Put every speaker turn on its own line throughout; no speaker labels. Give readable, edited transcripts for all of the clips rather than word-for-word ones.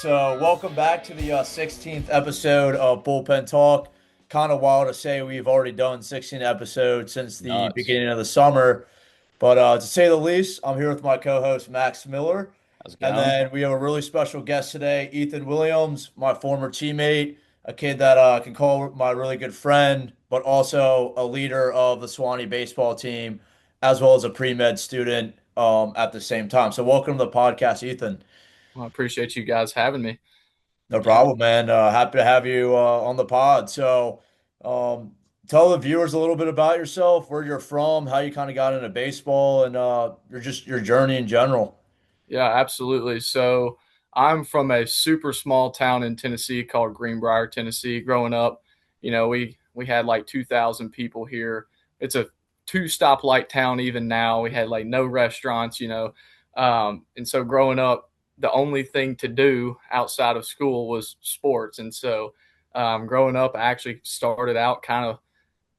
So welcome back to the 16th episode of Bullpen Talk. Kind of wild to say we've already done 16 episodes since the
Nuts.
beginning of the summer, but to say the least, I'm here with my co-host Max Miller,
How's it
and
going?
then we have a really special guest today, Ethan Williams, my former teammate, a kid that I can call my really good friend, but also a leader of the Sewanee Baseball team, as well as a pre-med student at the same time. So welcome to the podcast, Ethan.
Well, I appreciate you guys having me.
No
Yeah.
problem, man. Happy to have you on the pod. So, um, tell the viewers a little bit about yourself, where you're from, how you kind of got into baseball, and your journey in general.
Yeah, absolutely. So I'm from a super small town in Tennessee called Greenbrier, Tennessee. Growing up, we had like 2,000 people here. It's a two stoplight town even now. We had like no restaurants. And so growing up, the only thing to do outside of school was sports. And so growing up, I actually started out kind of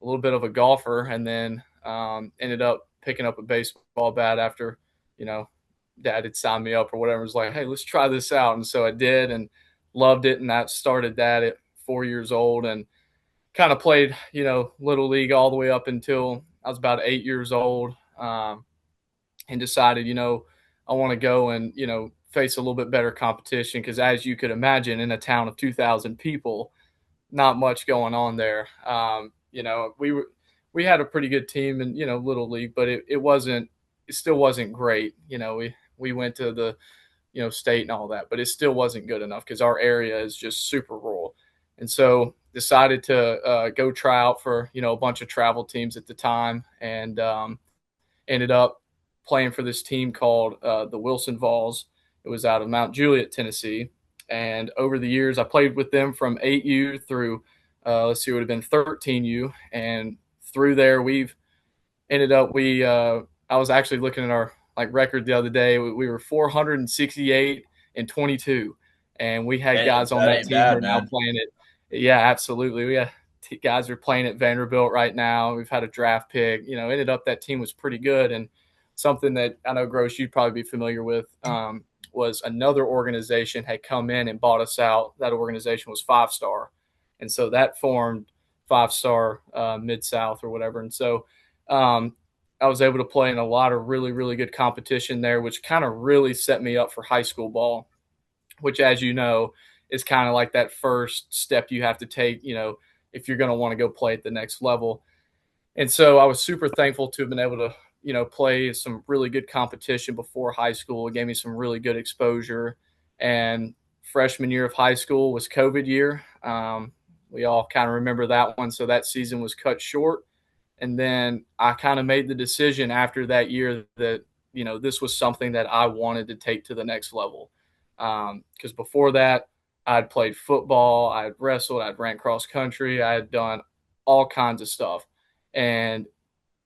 a little bit of a golfer, and then ended up picking up a baseball bat after, you know, dad had signed me up or whatever. It was like, hey, let's try this out. And so I did and loved it. And I started that at 4 years old and kind of played, little league all the way up until I was about 8 years old, and decided, I want to go and, face a little bit better competition. Because as you could imagine, in a town of 2,000 people, not much going on there. We had a pretty good team in little league, but it still wasn't great. We went to the state and all that, but it still wasn't good enough because our area is just super rural. And so decided to go try out for a bunch of travel teams at the time, and ended up playing for this team called the Wilson Vols. It was out of Mount Juliet, Tennessee. And over the years, I played with them from 8U through, let's see, it would have been 13U. And through there, we've ended up, I was actually looking at our record the other day. We were 468 and 22. And we had
Dang,
guys on
that
that
ain't
team who
bad,
are now
man.
playing it. Yeah, absolutely. We had guys who are playing at Vanderbilt right now. We've had a draft pick. Ended up that team was pretty good. And something that I know, Gross, you'd probably be familiar with, was another organization had come in and bought us out. That organization was Five Star. And so that formed Five Star Mid South or whatever. And so I was able to play in a lot of really, really good competition there, which kind of really set me up for high school ball, which, as you know, is kind of like that first step you have to take, if you're going to want to go play at the next level. And so I was super thankful to have been able to, play some really good competition before high school. It gave me some really good exposure. And freshman year of high school was COVID year. We all kind of remember that one. So that season was cut short. And then I kind of made the decision after that year that, this was something that I wanted to take to the next level. Because before that, I'd played football, I'd wrestled, I'd ran cross country, I had done all kinds of stuff. And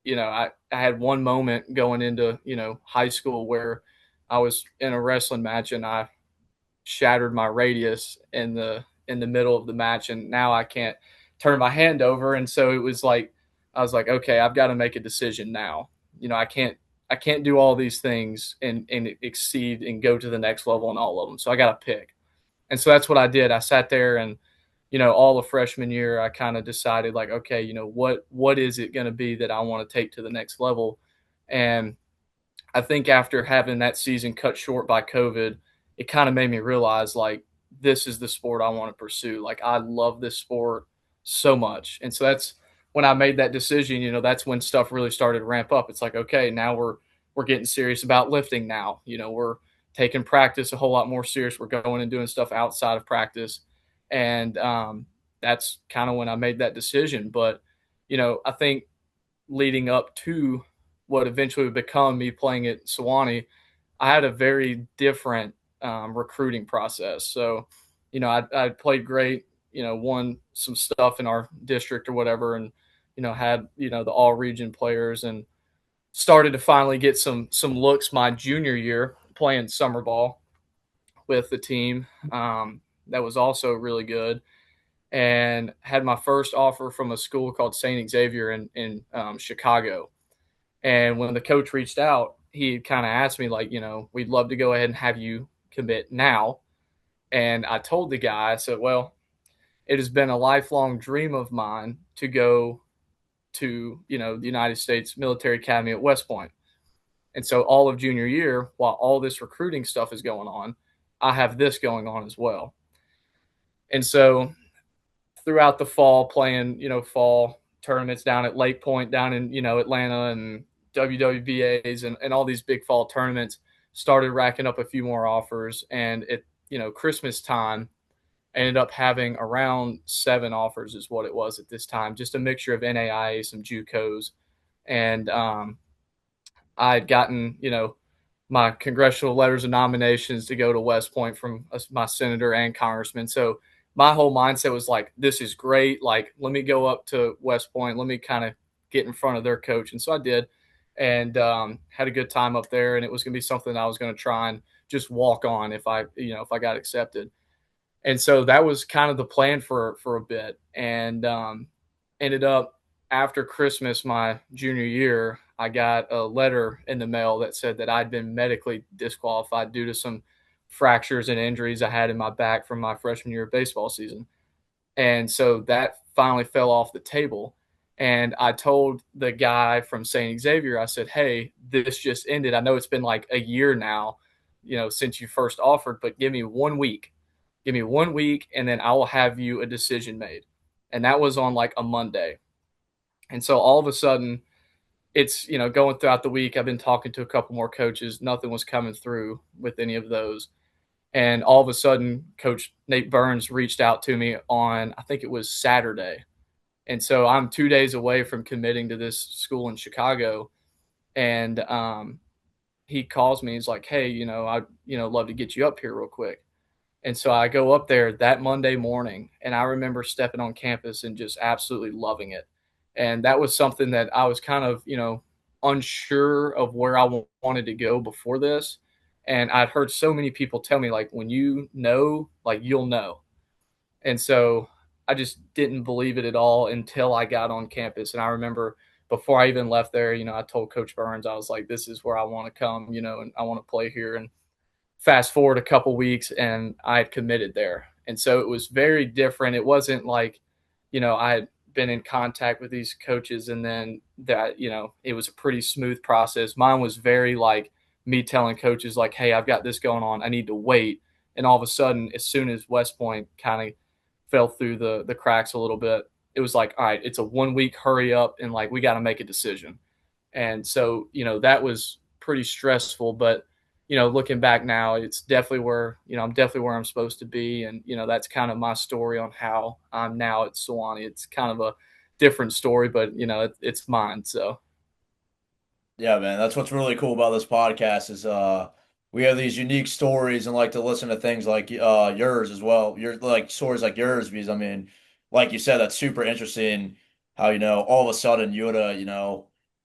I had one moment going into high school where I was in a wrestling match and I shattered my radius in the middle of the match, and now I can't turn my hand over. And so it was like I was like, okay, I've got to make a decision now. I can't do all these things and exceed and go to the next level in all of them. So I got to pick. And so that's what I did. I sat there and all the freshman year, I kind of decided like, okay, what is it going to be that I want to take to the next level? And I think after having that season cut short by COVID, it kind of made me realize like this is the sport I want to pursue. Like I love this sport so much. And so that's when I made that decision, that's when stuff really started to ramp up. It's like, okay, now we're getting serious about lifting now. We're taking practice a whole lot more serious. We're going and doing stuff outside of practice. And that's kind of when I made that decision. But, I think leading up to what eventually would become me playing at Sewanee, I had a very different recruiting process. So, I played great, won some stuff in our district or whatever, and, had, the all region players, and started to finally get some looks my junior year playing summer ball with the team. That was also really good, and had my first offer from a school called St. Xavier in Chicago. And when the coach reached out, he kind of asked me, like, we'd love to go ahead and have you commit now. And I told the guy, I said, well, it has been a lifelong dream of mine to go to, the United States Military Academy at West Point. And so all of junior year, while all this recruiting stuff is going on, I have this going on as well. And so throughout the fall, playing, fall tournaments down at Lake Point, down in, Atlanta, and WWBAs, and all these big fall tournaments, started racking up a few more offers. And at, Christmas time, I ended up having around 7 offers is what it was at this time, just a mixture of NAIA, some JUCOs. And I had gotten, my congressional letters of nominations to go to West Point from my senator and congressman. So my whole mindset was like, this is great. Like, let me go up to West Point. Let me kind of get in front of their coach. And so I did, and had a good time up there. And it was going to be something I was going to try and just walk on if I got accepted. And so that was kind of the plan for a bit. And ended up after Christmas, my junior year, I got a letter in the mail that said that I'd been medically disqualified due to some fractures and injuries I had in my back from my freshman year of baseball season. And so that finally fell off the table. And I told the guy from St. Xavier, I said, hey, this just ended. I know it's been like a year now, since you first offered, but give me 1 week. Give me 1 week, and then I will have you a decision made. And that was on like a Monday. And so all of a sudden, it's, going throughout the week, I've been talking to a couple more coaches. Nothing was coming through with any of those. And all of a sudden, Coach Nate Burns reached out to me on, I think it was Saturday. And so I'm 2 days away from committing to this school in Chicago. And he calls me. He's like, hey, I, love to get you up here real quick. And so I go up there that Monday morning, and I remember stepping on campus and just absolutely loving it. And that was something that I was kind of, unsure of where I wanted to go before this. And I'd heard so many people tell me, like, when you know, like, you'll know. And so I just didn't believe it at all until I got on campus. And I remember before I even left there, I told Coach Burns, I was like, this is where I want to come, and I want to play here. And fast forward a couple weeks, and I had committed there. And so it was very different. It wasn't like, I had been in contact with these coaches and then that, it was a pretty smooth process. Mine was very like me telling coaches like, hey, I've got this going on. I need to wait. And all of a sudden, as soon as West Point kind of fell through the cracks a little bit, it was like, all right, it's a 1 week hurry up, and like we got to make a decision. And so, that was pretty stressful, but looking back now, it's definitely where, I'm definitely where I'm supposed to be. And, that's kind of my story on how I'm now at Sewanee. It's kind of a different story, but, it's mine. So
Yeah, man, that's what's really cool about this podcast is we have these unique stories and like to listen to things like yours as well. Your like stories like yours because I mean, like you said, that's super interesting how all of a sudden you would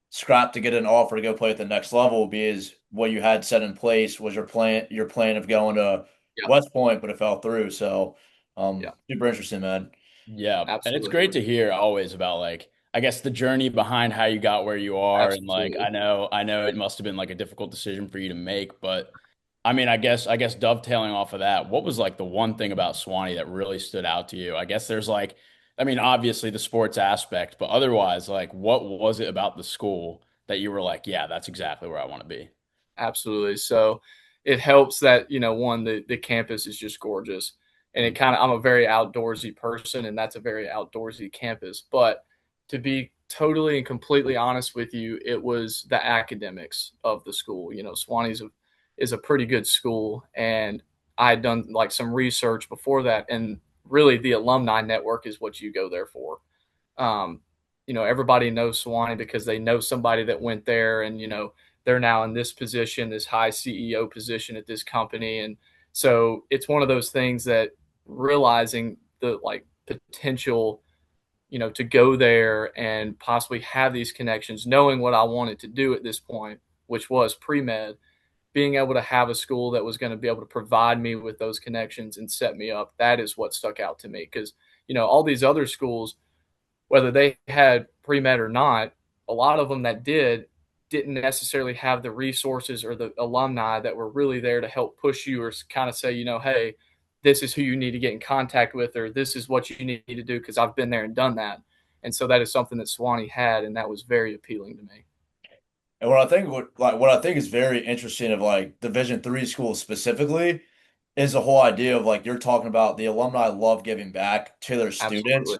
scrap to get an offer to go play at the next level because what you had set in place was your plan of going to
yeah,
West Point, but it fell through. So
yeah,
super interesting, man.
Yeah, and it's
absolutely.
great to hear always about like I guess the journey behind how you got where you are and like
Absolutely.
I know it must have been like a difficult decision for you to make, but I mean, I guess dovetailing off of that, what was like the one thing about Swanee that really stood out to you? I guess there's like I mean, obviously the sports aspect, but otherwise like what was it about the school that you were like, yeah, that's exactly where I want to be?
Absolutely. So it helps that, one, the campus is just gorgeous. And it kind of, I'm a very outdoorsy person, and that's a very outdoorsy campus. But to be totally and completely honest with you, it was the academics of the school. Swanee's is a pretty good school. And I had done like some research before that. And really, the alumni network is what you go there for. Um, everybody knows Sewanee because they know somebody that went there, and they're now in this position, this high CEO position at this company. And so it's one of those things that realizing the like potential, to go there and possibly have these connections, knowing what I wanted to do at this point, which was pre-med, being able to have a school that was going to be able to provide me with those connections and set me up. That is what stuck out to me because, all these other schools, whether they had pre-med or not, a lot of them that didn't necessarily have the resources or the alumni that were really there to help push you or kind of say, hey, this is who you need to get in contact with, or this is what you need to do because I've been there and done that. And so that is something that Sewanee had, and that was very appealing to me.
And what I think is very interesting of like Division III schools specifically is the whole idea of like you're talking about the alumni love giving back to their students.
Absolutely.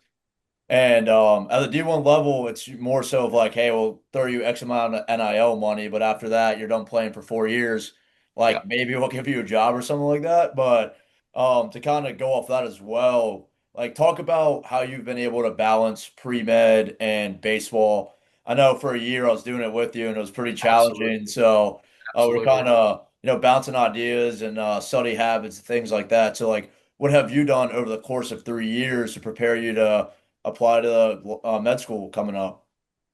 And at the D1 level, it's more so of like, hey, we'll throw you X amount of NIL money, but after that, you're done playing for 4 years.
Yeah.
Like maybe we'll give you a job or something like that. But to kind of go off that as well, like talk about how you've been able to balance pre-med and baseball. I know for a year I was doing it with you and it was pretty challenging.
Absolutely.
So we're
Absolutely.
kind of, bouncing ideas and study habits and things like that. So like, what have you done over the course of 3 years to prepare you to apply to the med school coming up?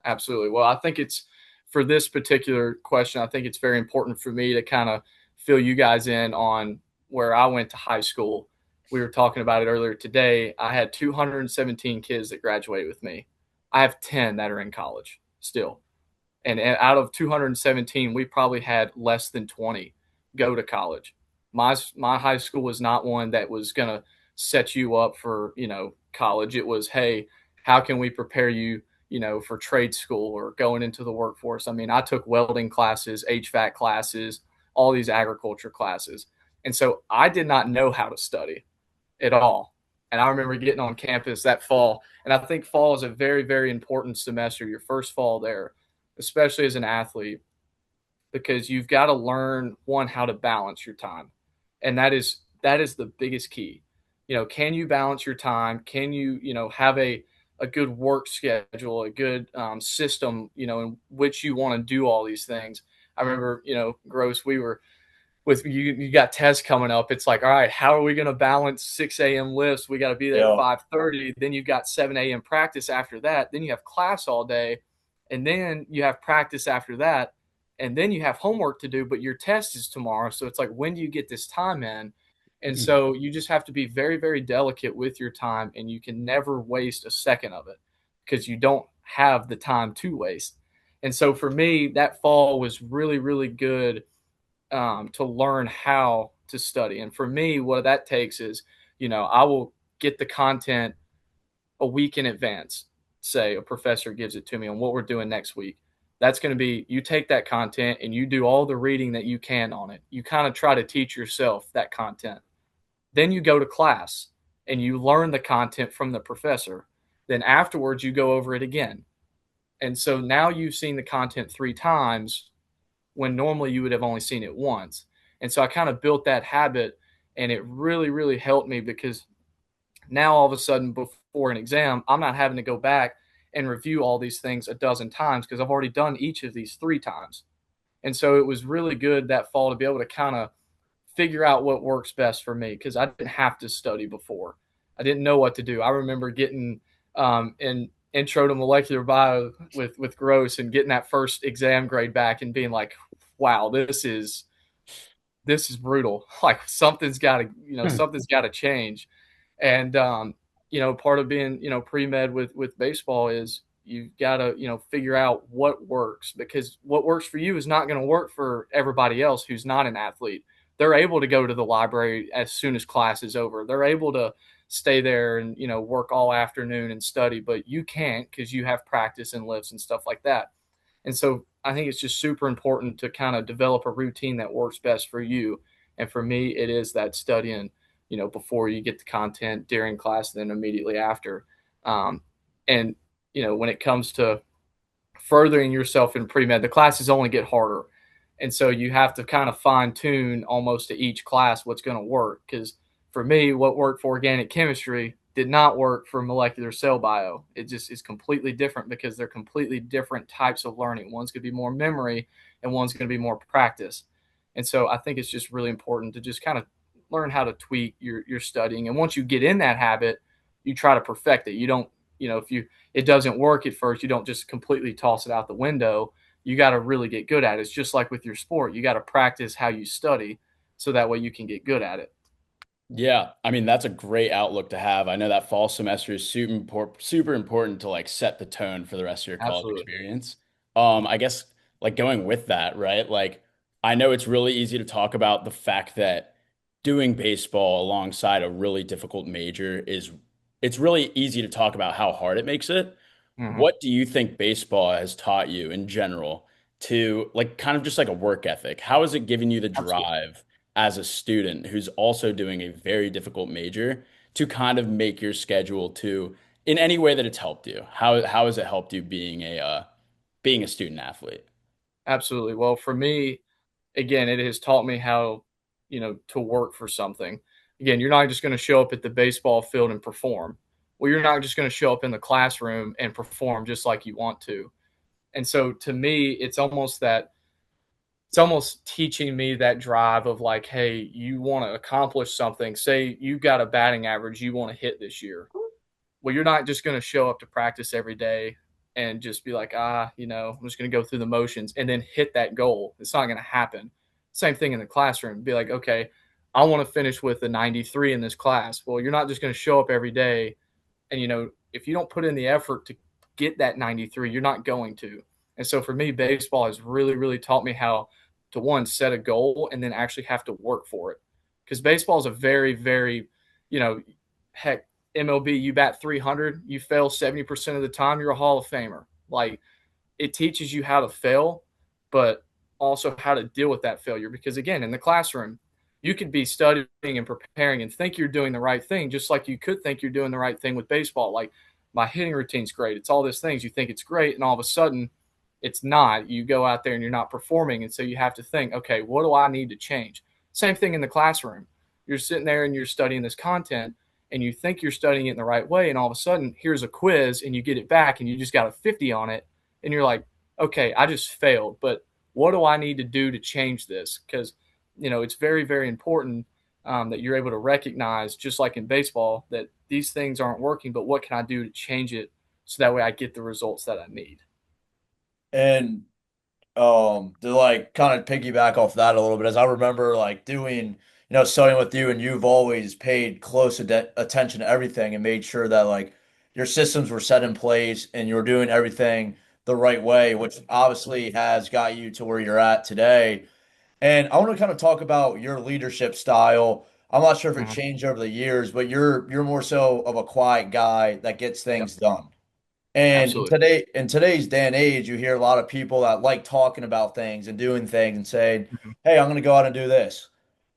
Absolutely. Well, I think it's for this particular question, I think it's very important for me to kind of fill you guys in on where I went to high school. We were talking about it earlier today. I had 217 kids that graduated with me. I have 10 that are in college still. And out of 217, we probably had less than 20 go to college. My high school was not one that was going to set you up for, college. It was, hey, how can we prepare you, for trade school or going into the workforce? I mean, I took welding classes, HVAC classes, all these agriculture classes. And so I did not know how to study at all. And I remember getting on campus that fall. And I think fall is a very, very important semester, your first fall there, especially as an athlete, because you've got to learn one how to balance your time. And that is the biggest key. Can you balance your time? Can you, have a good work schedule, a good system, in which you want to do all these things. I remember, Gross, we were with you got tests coming up. It's like, all right, how are we going to balance 6 a.m. lifts? We got to be there at
Yeah.
5:30. Then you've got 7 a.m. practice after that. Then you have class all day, and then you have practice after that, and then you have homework to do. But your test is tomorrow, so it's like, when do you get this time in? And so you just have to be very, very delicate with your time, and you can never waste a second of it because you don't have the time to waste. And so for me, that fall was really, really good to learn how to study. And for me, what that takes is, I will get the content a week in advance. Say a professor gives it to me on what we're doing next week. That's going to be, you take that content and you do all the reading that you can on it. You kind of try to teach yourself that content. Then you go to class and you learn the content from the professor. Then afterwards, you go over it again. And so now you've seen the content 3 times when normally you would have only seen it once. And so I kind of built that habit, and it really, really helped me because now all of a sudden before an exam, I'm not having to go back and review all these things a dozen times because I've already done each of these 3 times. And so it was really good that fall to be able to kind of figure out what works best for me because I didn't have to study before. I didn't know what to do. I remember getting in intro to molecular bio with Gross and getting that first exam grade back and being like, wow, this is brutal. Like something's got to change. And part of being pre-med with baseball is you've got to figure out what works, because what works for you is not going to work for everybody else who's not an athlete. They're able to go to the library as soon as class is over. They're able to stay there and work all afternoon and study, but you can't because you have practice and lifts and stuff like that. And so I think it's just super important to kind of develop a routine that works best for you. And for me, it is that studying, before you get the content, during class, then immediately after. And when it comes to furthering yourself in pre-med, the classes only get harder. And so you have to kind of fine tune almost to each class what's going to work. Because for me, what worked for organic chemistry did not work for molecular cell bio. It just is completely different because they're completely different types of learning. One's going to be more memory and one's going to be more practice. And so I think it's just really important to just kind of learn how to tweak your studying. And once you get in that habit, you try to perfect it. You don't, if it doesn't work at first, you don't just completely toss it out the window. You got to really get good at it. It's just like with your sport. You got to practice how you study so that way you can get good at it.
Yeah, I mean that's a great outlook to have. I know that fall semester is super important to like set the tone for the rest of your college
Absolutely.
experience. I guess like going with that, right? Like I know it's really easy to talk about the fact that doing baseball alongside a really difficult major it's really easy to talk about how hard it makes it.
Mhm.
What do you think baseball has taught you in general to like kind of just like a work ethic? How has it given you the
Absolutely.
drive as a student who's also doing a very difficult major to kind of make your schedule to in any way that it's helped you? How has it helped you being a student athlete?
Absolutely. Well, for me, again, it has taught me how, to work for something. Again, you're not just going to show up at the baseball field and perform. Well, you're not just going to show up in the classroom and perform just like you want to. And so to me, it's almost teaching me that drive of like, hey, you want to accomplish something. Say you've got a batting average you want to hit this year. Well, you're not just going to show up to practice every day and just be like, I'm just going to go through the motions and then hit that goal. It's not going to happen. Same thing in the classroom. Be like, okay, I want to finish with a 93 in this class. Well, you're not just going to show up every day. And, if you don't put in the effort to get that 93, you're not going to. And so for me, baseball has really, really taught me how to one, set a goal and then actually have to work for it. Because baseball is a very, very, you know, heck, MLB, you bat 300, you fail 70% of the time, you're a Hall of Famer. Like, it teaches you how to fail, but also how to deal with that failure. Because again, in the classroom, you could be studying and preparing and think you're doing the right thing, just like you could think you're doing the right thing with baseball. Like, my hitting routine's great. It's all these things. You think it's great, and all of a sudden, it's not. You go out there and you're not performing. And so you have to think, okay, what do I need to change? Same thing in the classroom. You're sitting there and you're studying this content and you think you're studying it in the right way. And all of a sudden, here's a quiz and you get it back and you just got a 50 on it. And you're like, okay, I just failed. But what do I need to do to change this? Because, it's very, very important that you're able to recognize, just like in baseball, that these things aren't working, but what can I do to change it so that way I get the results that I need?
And to like kind of piggyback off that a little bit, as I remember like doing, studying with you, and you've always paid close attention to everything and made sure that like your systems were set in place and you were doing everything the right way, which obviously has got you to where you're at today. And I want to kind of talk about your leadership style. I'm not sure if it
Mhm.
changed over the years, but you're more so of a quiet guy that gets
Yep,
things done. And in
absolutely.
today's day and age, you hear a lot of people that like talking about things and doing things and saying,
Mhm.
"Hey, I'm going to go out and do this."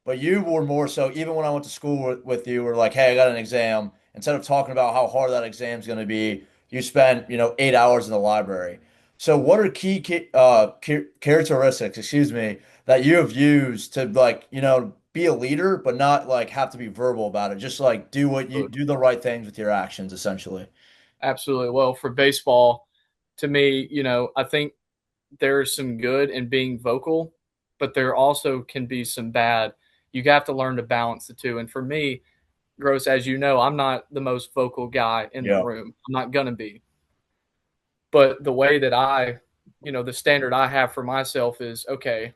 But you were more so, even when I went to school with you, were like, "Hey, I got an exam." Instead of talking about how hard that exam is going to be, you spent, 8 hours in the library. So, what are characteristics, excuse me, that you have used to like, be a leader, but not like have to be verbal about it? Just like do what you
Absolutely.
do the right things with your actions, essentially.
Absolutely. Well, for baseball, to me, I think there's some good in being vocal, but there also can be some bad. You have to learn to balance the two. And for me, Gross, as you know, I'm not the most vocal guy in the
Yeah.
room. I'm not going to be. But the way that the standard I have for myself is okay,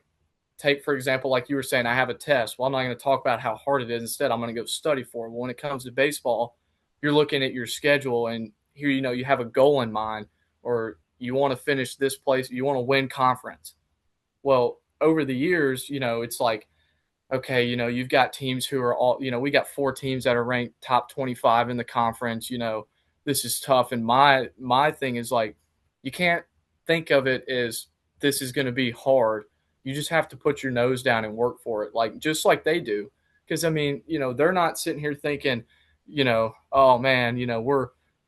take, for example, like you were saying, I have a test. Well, I'm not going to talk about how hard it is. Instead, I'm going to go study for it. Well, when it comes to baseball, you're looking at your schedule and here, you have a goal in mind or you want to finish this place, you want to win conference. Well, over the years, it's like, okay, you've got teams who are all, we got four teams that are ranked top 25 in the conference, this is tough. And my thing is like, you can't think of it as this is going to be hard. You just have to put your nose down and work for it, like just like they do. Because I mean, they're not sitting here thinking, oh man, we're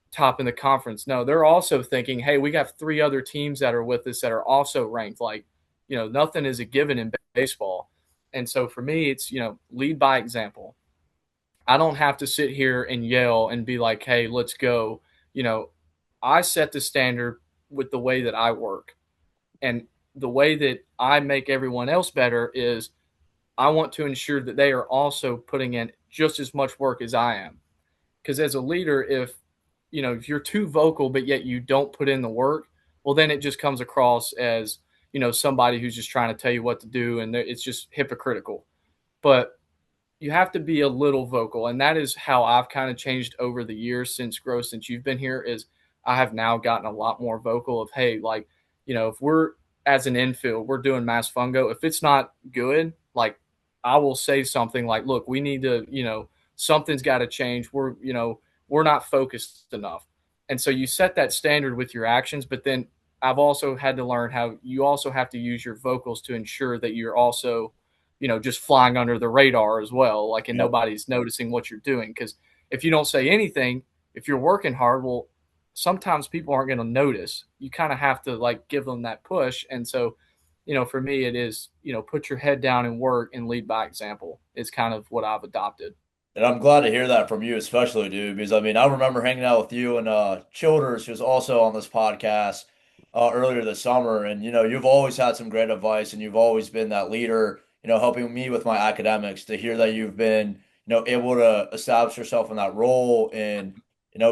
top in the conference. No, they're also thinking, hey, we got three other teams that are with us that are also ranked. Like, nothing is a given in baseball. And so for me, it's, lead by example. I don't have to sit here and yell and be like, hey, let's go. You know, I set the standard with the way that I work. And the way that I make everyone else better is I want to ensure that they are also putting in just as much work as I am. Because as a leader, if you're too vocal but yet you don't put in the work, well then it just comes across as, somebody who's just trying to tell you what to do and it's just hypocritical. But you have to be a little vocal, and that is how I've kind of changed over the years since you've been here. Is I have now gotten a lot more vocal of, hey, like, if we're as an infield we're doing mass fungo, if it's not good, like, I will say something like, look, we need to, something's got to change. We're not focused enough. And so you set that standard with your actions, but then I've also had to learn how you also have to use your vocals to ensure that you're also, just flying under the radar as well. Like, and
Yep.
nobody's noticing what you're doing. Because if you don't say anything, if you're working hard, well, sometimes people aren't going to notice. You kind of have to like give them that push. And so, for me, it is, put your head down and work and lead by example is kind of what I've adopted.
And I'm glad to hear that from you, especially, dude, because I mean, I remember hanging out with you and Childers, who's also on this podcast earlier this summer. And, you've always had some great advice and you've always been that leader, helping me with my academics. To hear that you've been, able to establish yourself in that role and,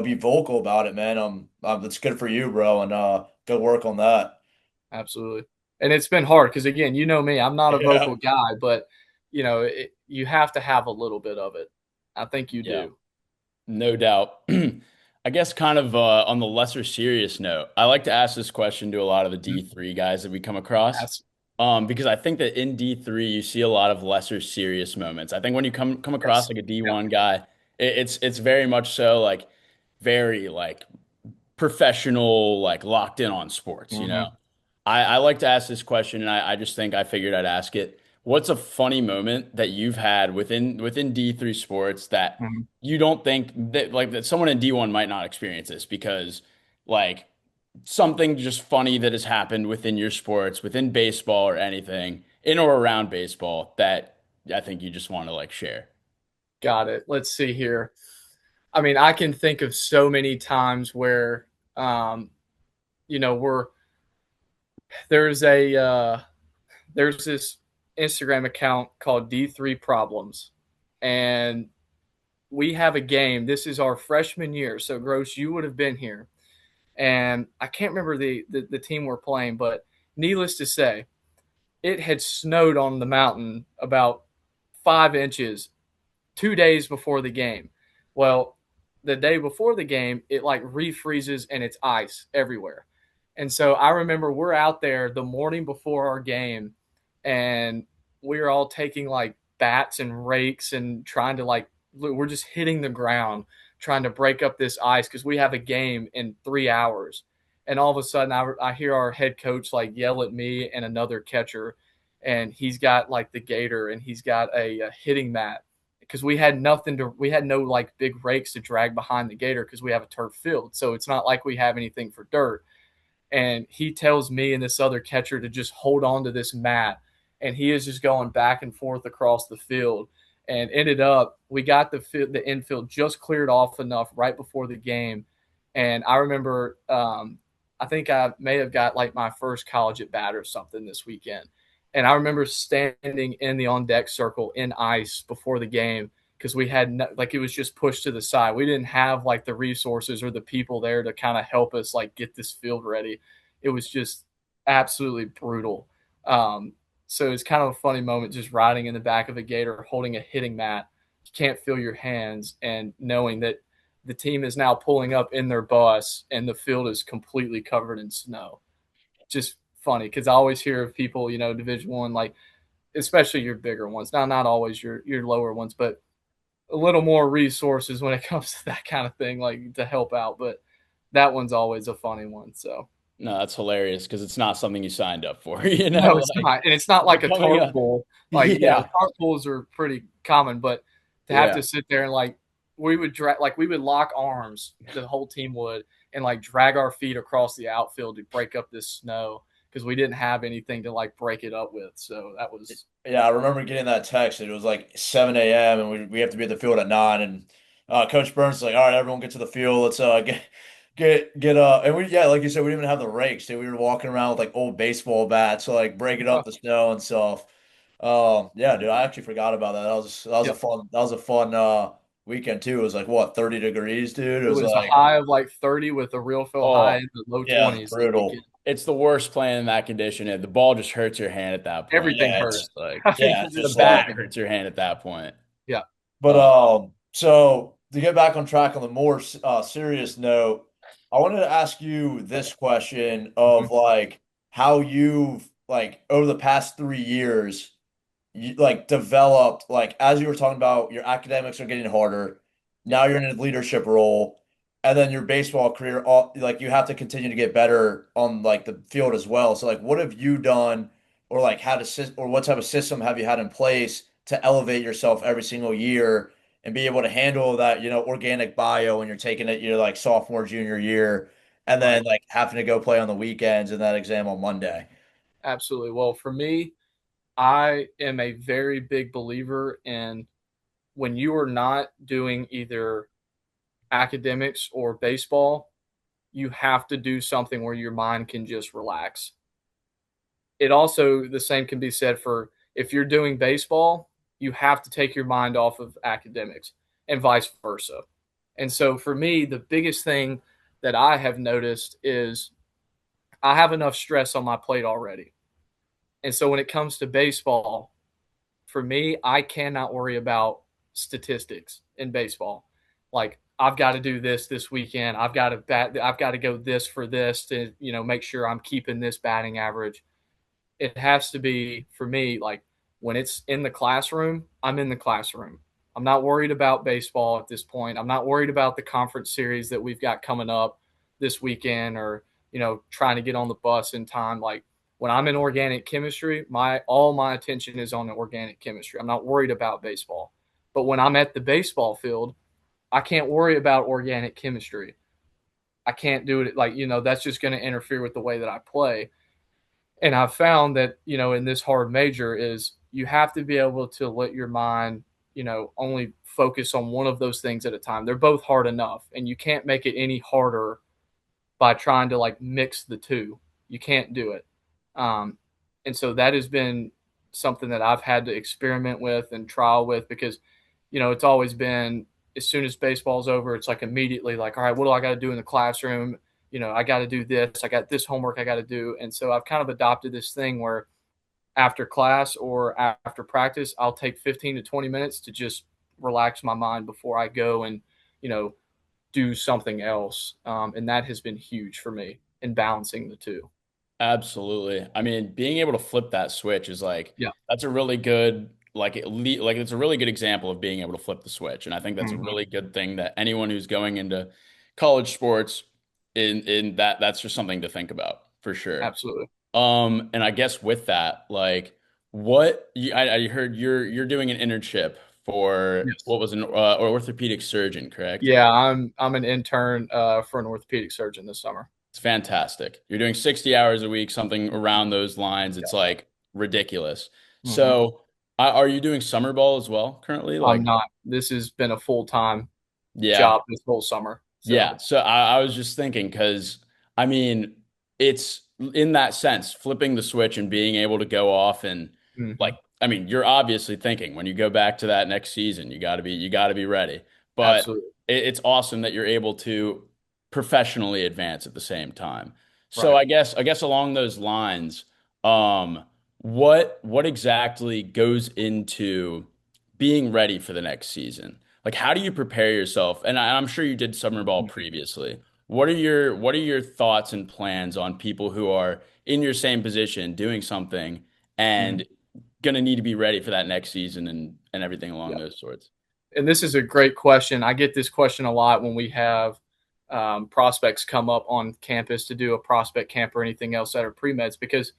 be vocal about it, man. That's good for you, bro. And good work on that.
Absolutely. And it's been hard because, again, you know me, I'm not a
Yeah.
vocal guy, but, you have to have a little bit of it. I think you
Yeah.
do.
No doubt. I guess kind of on the lesser serious note, I like to ask this question to a lot of the
Mhm.
D3 guys that we come across.
That's,
Because I think that in D3 you see a lot of lesser serious moments. I think when you come across
yes.
like a
Yep.
D1 guy, it's very much so like very like professional, like locked in on sports, you know?
Hmm.
I like to ask this question, and I just think I figured I'd ask it. What's a funny moment that you've had within D3 sports that
Hmm.
you don't think that like that someone in D1 might not experience this because like something just funny that has happened within your sports, within baseball or anything, in or around baseball that I think you just want to like share.
Got it. Let's see here. I mean, I can think of so many times where, um, we're there's a there's this Instagram account called D3 Problems, and we have a game. This is our freshman year, so Gross, you would have been here, and I can't remember the team we're playing, but needless to say, it had snowed on the mountain about 5 inches 2 days before the game. Well, the day before the game, it like refreezes and it's ice everywhere. And so I remember we're out there the morning before our game and we are all taking like bats and rakes and trying to like, we're just hitting the ground trying to break up this ice because we have a game in 3 hours. And all of a sudden, I hear our head coach like yell at me and another catcher, and he's got like the gator and he's got a hitting mat because we had no like big rakes to drag behind the gator because we have a turf field. So it's not like we have anything for dirt. And he tells me and this other catcher to just hold on to this mat. And he is just going back and forth across the field. And ended up, we got the infield just cleared off enough right before the game. And I remember, I think I may have got like my first college at bat or something this weekend. And I remember standing in the on deck circle in ice before the game because we had like it was just pushed to the side. We didn't have like the resources or the people there to kind of help us like get this field ready. It was just absolutely brutal. Um, so it's kind of a funny moment just riding in the back of a gator holding a hitting mat. You can't feel your hands and knowing that the team is now pulling up in their bus and the field is completely covered in snow. Just funny because I always hear of people, Division One, like especially your bigger ones. Now, not always your lower ones, but a little more resources when it comes to that kind of thing, like to help out. But that one's always a funny one. So
No, that's hilarious because it's not something you signed up for, you
no,
know,
it's
like
not, and it's not like a
becoming
tarp
a
pool. Like
yeah,
tarp pools are pretty common, but to have
yeah.
to sit there and like we would lock arms, the whole team would, and like drag our feet across the outfield to break up this snow because we didn't have anything to like break it up with. So that was
Yeah, I remember getting that text. It was like 7 a.m. and we have to be at the field at 9. And Coach Burns is like, all right, everyone get to the field. Let's get and we like you said, we didn't even have the rakes. Dude. We were walking around with like old baseball bats, so like breaking up the snow and stuff. Yeah, dude, I actually forgot about that.
yep.
That was a fun weekend too. It was like what, 30 degrees, dude. It
It
was
was a
like,
high of like 30 with a real feel high
Oh,
in the low
yeah, it was
20s this weekend.
brutal.
it's the worst playing in that condition. The ball just hurts your hand at that point.
Everything
Yeah,
It's
it's
just
hurts.
like
I mean,
yeah, it's
the
just
just
like
bat
anything.
hurts your hand at that point.
Yeah.
But
Uh,
so to get back on track on the more serious note, I wanted to ask you this question
Mhm.
of like how you've like over the past 3 years, you like developed like as you were talking about your academics are getting harder.
Yeah.
Now you're in a leadership role, and then your baseball career, all like you have to continue to get better on like the field as well. So like, what have you done, or like had a or what type of system have you had in place to elevate yourself every single year and be able to handle that, organic bio when you're taking it your like sophomore, junior year, and then
Right.
like having to go play on the weekends and that exam on Monday.
Absolutely. Well, for me, I am a very big believer in when you are not doing either academics or baseball, you have to do something where your mind can just relax. It also, the same can be said for if you're doing baseball, you have to take your mind off of academics and vice versa. And so for me, the biggest thing that I have noticed is I have enough stress on my plate already. And so when it comes to baseball, for me, I cannot worry about statistics in baseball. Like I've got to do this weekend. I've got to bat. I've got to go this for this to make sure I'm keeping this batting average. It has to be for me like when it's in the classroom, I'm in the classroom. I'm not worried about baseball at this point. I'm not worried about the conference series that we've got coming up this weekend or trying to get on the bus in time. Like when I'm in organic chemistry, my all my attention is on the organic chemistry. I'm not worried about baseball. But when I'm at the baseball field, I can't worry about organic chemistry. I can't do it like, that's just going to interfere with the way that I play. And I've found that, in this hard major is you have to be able to let your mind, only focus on one of those things at a time. They're both hard enough and you can't make it any harder by trying to like mix the two. You can't do it. Um, and so that has been something that I've had to experiment with and trial with because, it's always been as soon as baseball's over, it's like immediately like, all right, what do I got to do in the classroom? I got to do this. I got this homework I got to do. And so I've kind of adopted this thing where after class or after practice, I'll take 15 to 20 minutes to just relax my mind before I go and, you know, do something else. And that has been huge for me in balancing the two.
Absolutely. I mean, being able to flip that switch is like
Yeah.
that's a really good like it's a really good example of being able to flip the switch. And I think that's a
Hmm.
really good thing that anyone who's going into college sports in that's just something to think about for sure.
Absolutely.
And I guess with that, like I heard you're doing an internship for
Yes.
what was an orthopedic surgeon, correct?
Yeah, I'm an intern for an orthopedic surgeon this summer.
It's fantastic. You're doing 60 hours a week, something around those lines.
Yeah.
It's like ridiculous.
Hmm.
So, are you doing summer ball as well currently?
I'm
Like,
not. This has been a full time
yeah,
job this whole summer. So,
yeah. So I was just thinking because I mean, it's in that sense, flipping the switch and being able to go off and like,
hmm,
I mean, you're obviously thinking when you go back to that next season, you got to be ready. But
absolutely.
it's awesome that you're able to professionally advance at the same time. So
Right.
I guess along those lines, what exactly goes into being ready for the next season? Like, how do you prepare yourself? And I'm sure you did summer ball
Mhm.
previously. What are your thoughts and plans on people who are in your same position doing something
Mhm.
and gonna need to be ready for that next season and everything along
Yeah.
those sorts?
And this is a great question. I get this question a lot when we have prospects come up on campus to do a prospect camp or anything else that are pre meds because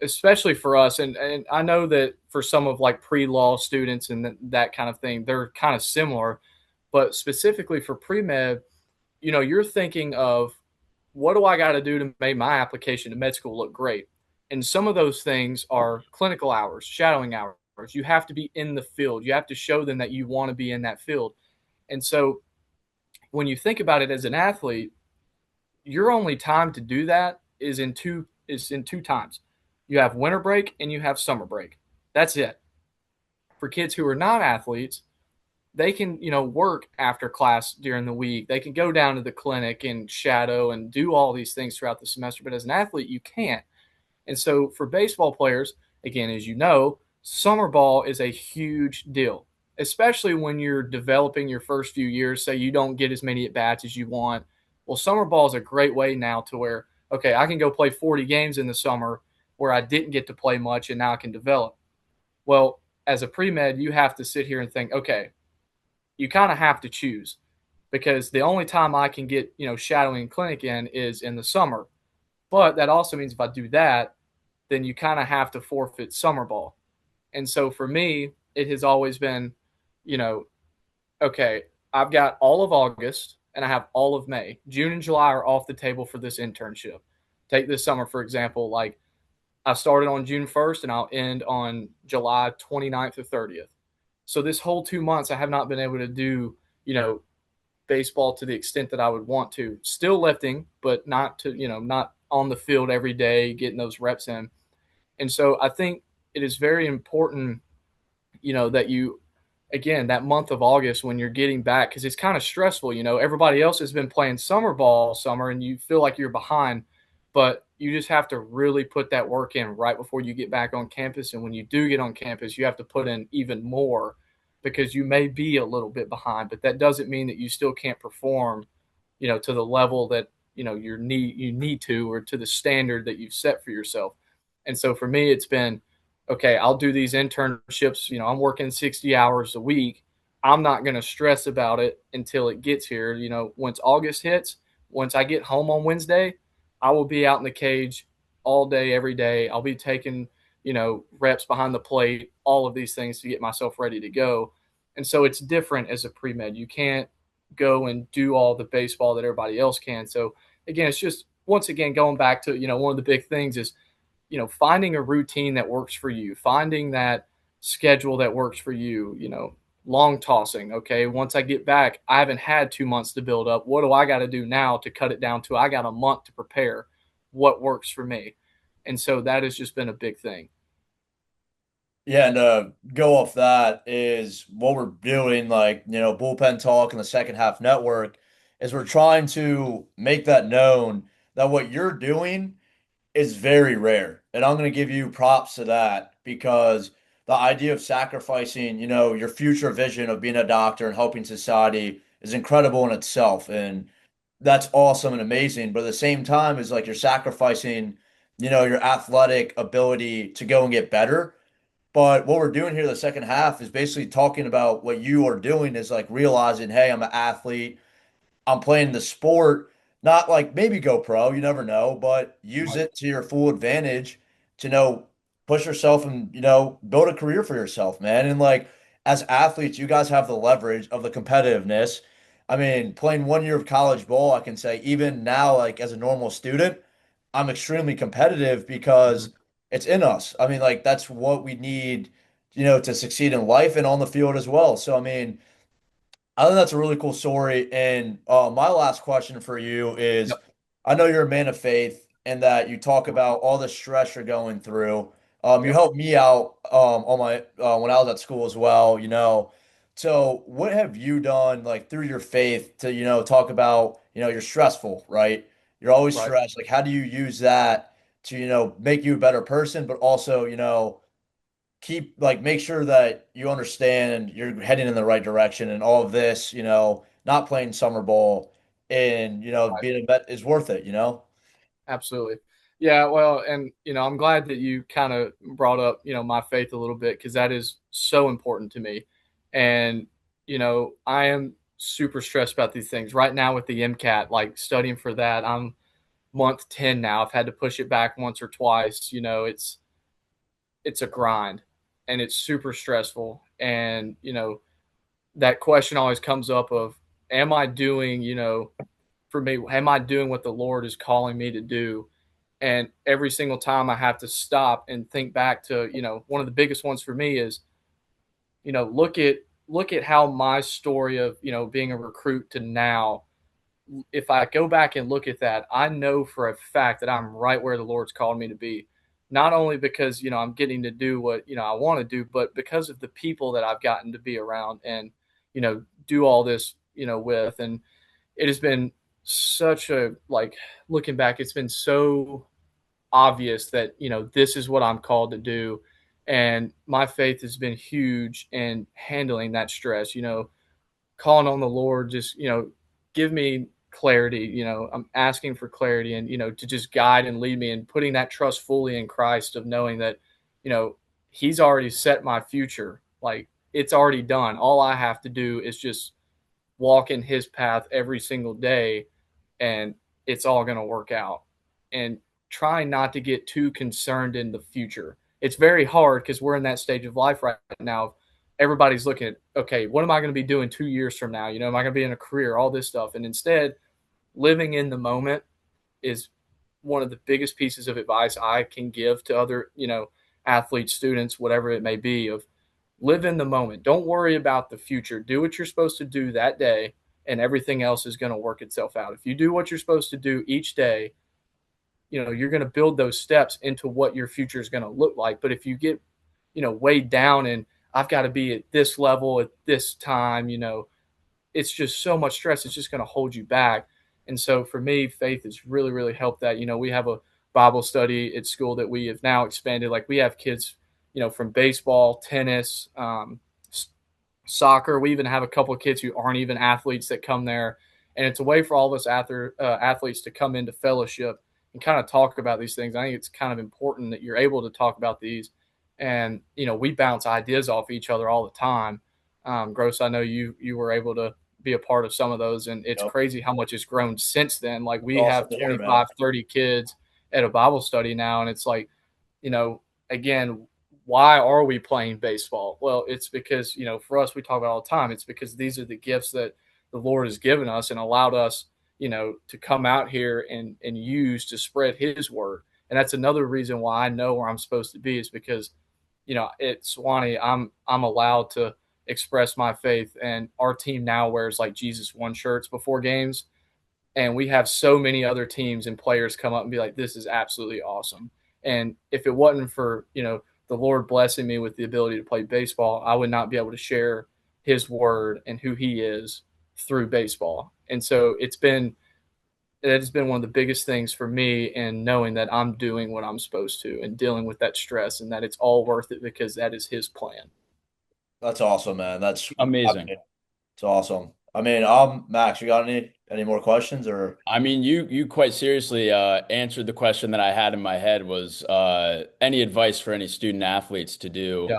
especially for us and I know that for some of like pre-law students and that kind of thing they're kind of similar, but specifically for pre-med, you're thinking of what do I got to do to make my application to med school look great, and some of those things are clinical hours, shadowing hours. You have to be in the field, you have to show them that you want to be in that field. And so when you think about it as an athlete, your only time to do that is in two times. You have winter break and you have summer break. That's it. For kids who are not athletes, they can, work after class during the week. They can go down to the clinic and shadow and do all these things throughout the semester. But as an athlete, you can't. And so for baseball players, again, as you know, summer ball is a huge deal, especially when you're developing your first few years. Say you don't get as many at bats as you want. Well, summer ball is a great way now to where, okay, I can go play 40 games in the summer where I didn't get to play much and now I can develop. Well, as a pre-med, you have to sit here and think, okay, you kind of have to choose because the only time I can get, shadowing clinic in is in the summer. But that also means if I do that, then you kind of have to forfeit summer ball. And so for me, it has always been, you know, okay, I've got all of August and I have all of May. June and July are off the table for this internship. Take this summer, for example, like I started on June 1st and I'll end on July 29th or 30th. So this whole 2 months, I have not been able to do, baseball to the extent that I would want to. Still lifting, but not to, not on the field every day, getting those reps in. And so I think it is very important, that you, again, that month of August when you're getting back, because it's kind of stressful. Everybody else has been playing summer ball all summer and you feel like you're behind, but you just have to really put that work in right before you get back on campus. And when you do get on campus, you have to put in even more because you may be a little bit behind, but that doesn't mean that you still can't perform, to the level that, you need to, or to the standard that you've set for yourself. And so for me, it's been, okay, I'll do these internships. I'm working 60 hours a week. I'm not going to stress about it until it gets here. Once August hits, once I get home on Wednesday, I will be out in the cage all day, every day. I'll be taking, reps behind the plate, all of these things to get myself ready to go. And so it's different as a pre med. You can't go and do all the baseball that everybody else can. So again, it's just once again going back to, one of the big things is, finding a routine that works for you, finding that schedule that works for you, long tossing. Okay. Once I get back, I haven't had 2 months to build up. What do I got to do now to cut it down to? I got a month to prepare what works for me. And so that has just been a big thing.
Yeah, and go off that is what we're doing, like, bullpen talk and the second half network, is we're trying to make that known that what you're doing is very rare. And I'm going to give you props to that because the idea of sacrificing, your future vision of being a doctor and helping society is incredible in itself. And that's awesome and amazing. But at the same time, is like you're sacrificing, your athletic ability to go and get better. But what we're doing here the second half is basically talking about what you are doing is like realizing, hey, I'm an athlete. I'm playing the sport, not like maybe go pro, you never know, but use
Right.
it to your full advantage to push yourself and build a career for yourself, man. And like as athletes, you guys have the leverage of the competitiveness. I mean, playing 1 year of college ball, I can say even now, like as a normal student, I'm extremely competitive
Mhm.
because it's in us. I mean, like that's what we need, to succeed in life and on the field as well. So I mean, I think that's a really cool story. And my last question for you is
Yep.
I know you're a man of faith and that you talk about all the stress you're going through. You
Yep.
helped me out on my when I was at school as well. So what have you done like through your faith to, talk about, you're stressful, right? You're always
Right.
stressed. Like how do you use that to, make you a better person, but also, keep like make sure that you understand and you're heading in the right direction and all of this, not playing summer ball and
Right.
being a vet is worth it.
Absolutely. Yeah, well, and I'm glad that you kind of brought up, my faith a little bit because that is so important to me. And I am super stressed about these things right now with the MCAT, like studying for that. I'm month 10 now. I've had to push it back once or twice. It's a grind and it's super stressful. And that question always comes up of, am I doing, for me, am I doing what the Lord is calling me to do? And every single time I have to stop and think back to, one of the biggest ones for me is, look at how my story of, being a recruit to now, if I go back and look at that, I know for a fact that I'm right where the Lord's called me to be. Not only because, I'm getting to do what, I want to do, but because of the people that I've gotten to be around and, do all this, with. And it has been such a, like, looking back, it's been so obvious that this is what I'm called to do, and my faith has been huge in handling that stress. Calling on the Lord, just give me clarity. I'm asking for clarity, and to just guide and lead me, and putting that trust fully in Christ of knowing that you know he's already set my future. Like it's already done. All I have to do is just walk in his path every single day, and it's all going to work out. And try not to get too concerned in the future. It's very hard because we're in that stage of life right now. Everybody's looking at, okay, what am I going to be doing 2 years from now? Am I going to be in a career? All this stuff. And instead, living in the moment is one of the biggest pieces of advice I can give to other, athletes, students, whatever it may be, of live in the moment. Don't worry about the future. Do what you're supposed to do that day, and everything else is going to work itself out. If you do what you're supposed to do each day, you're going to build those steps into what your future is going to look like. But if you get, weighed down and I've got to be at this level at this time, it's just so much stress. It's just going to hold you back. And so for me, faith has really, really helped that. We have a Bible study at school that we have now expanded. Like we have kids, from baseball, tennis, soccer. We even have a couple of kids who aren't even athletes that come there. And it's a way for all of us athletes to come into fellowship and kind of talk about these things. I think it's kind of important that you're able to talk about these. And, we bounce ideas off each other all the time. Gross, I know you were able to be a part of some of those, and it's
Yep.
crazy how much it's grown since then. Like
It's
we
awesome
have
to hear, man.
25, 30 kids at a Bible study now, and it's like, you know, again, why are we playing baseball? Well, it's because, for us, we talk about all the time. It's because these are the gifts that the Lord has given us and allowed us, to come out here and use to spread his word. And that's another reason why I know where I'm supposed to be, is because, at Sewanee, I'm allowed to express my faith. And our team now wears like Jesus One shirts before games, and we have so many other teams and players come up and be like, this is absolutely awesome. And if it wasn't for, the Lord blessing me with the ability to play baseball, I would not be able to share his word and who he is through baseball. And so it has been one of the biggest things for me in knowing that I'm doing what I'm supposed to and dealing with that stress, and that it's all worth it because that is his plan.
That's awesome, man. I
Amazing.
mean, it's awesome. I mean, Max, you got any more questions or?
I mean, you quite seriously answered the question that I had in my head was any advice for any student athletes to do
Yeah.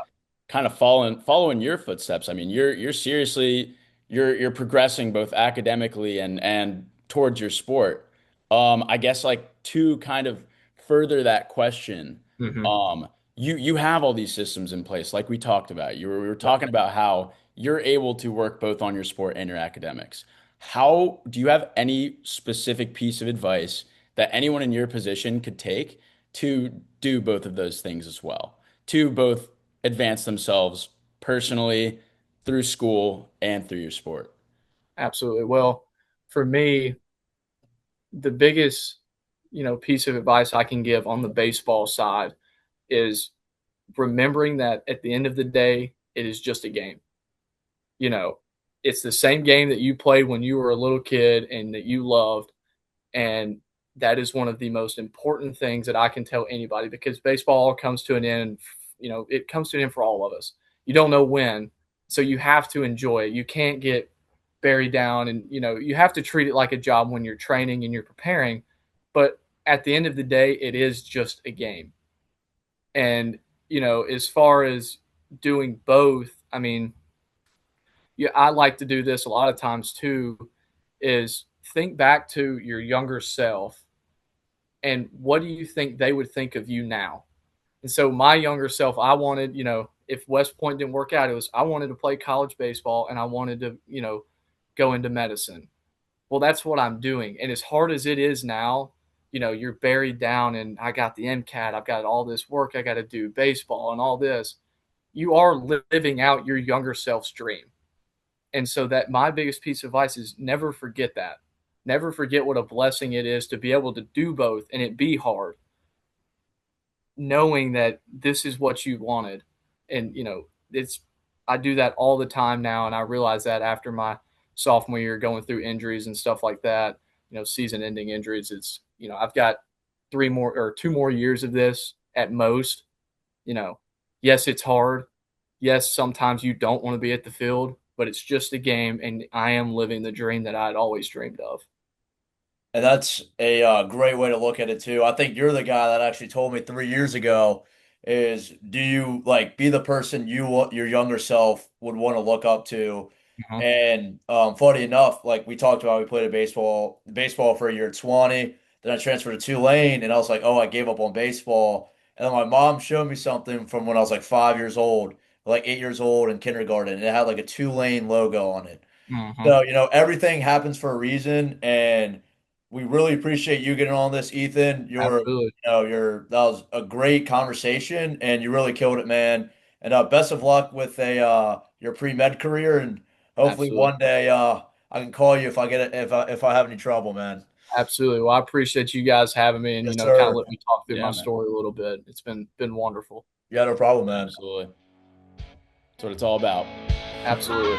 kind of following your footsteps. I mean, you're seriously you're progressing both academically and towards your sport. I guess like to kind of further that question,
Hmm.
um, you have all these systems in place, like we talked about. We were
Yep.
talking about how you're able to work both on your sport and your academics. How do you have any specific piece of advice that anyone in your position could take to do both of those things as well? To both advance themselves personally through school and through your sport.
Absolutely. Well, for me, the biggest, piece of advice I can give on the baseball side is remembering that at the end of the day, it is just a game. You know, it's the same game that you played when you were a little kid and that you loved. And that is one of the most important things that I can tell anybody, because baseball comes to an end. It comes to an end for all of us. You don't know when. So you have to enjoy it. You can't get buried down, and, you have to treat it like a job when you're training and you're preparing. But at the end of the day, it is just a game. And, as far as doing both, I mean, yeah, I like to do this a lot of times too, is think back to your younger self and what do you think they would think of you now? And so my younger self, I wanted, if West Point didn't work out, it was I wanted to play college baseball and I wanted to, go into medicine. Well, that's what I'm doing. And as hard as it is now, you're buried down and I got the MCAT, I've got all this work, I got to do baseball and all this. You are living out your younger self's dream. And so that my biggest piece of advice is never forget that. Never forget what a blessing it is to be able to do both and it be hard, knowing that this is what you wanted. And, it's, I do that all the time now. And I realize that after my sophomore year going through injuries and stuff like that, season ending injuries, I've got 2 more years of this at most. You know, yes, it's hard. Yes, sometimes you don't want to be at the field, but it's just a game. And I am living the dream that I'd always dreamed of.
And that's a great way to look at it too. I think you're the guy that actually told me 3 years ago is do you like be the person your younger self would want to look up to?
Uh-huh.
And funny enough, like we talked about, we played a baseball for a year at Sewanee. Then I transferred to Tulane, and I was like, oh, I gave up on baseball. And then my mom showed me something from when I was like 5 years old, like 8 years old in kindergarten, and it had like a Tulane logo on it.
Uh-huh.
So, everything happens for a reason, and we really appreciate you getting on this, Ethan.
Absolutely.
That was a great conversation, and you really killed it, man. And best of luck with a your pre-med career, and hopefully
Absolutely.
one day I can call you if I get it if I have any trouble, man.
Absolutely. Well, I appreciate you guys having me and,
Yes,
kind of
sir.
let me talk through
Yeah,
my
man.
story a little bit. It's been wonderful.
Yeah, no problem, man.
Absolutely. That's what it's all about.
Absolutely.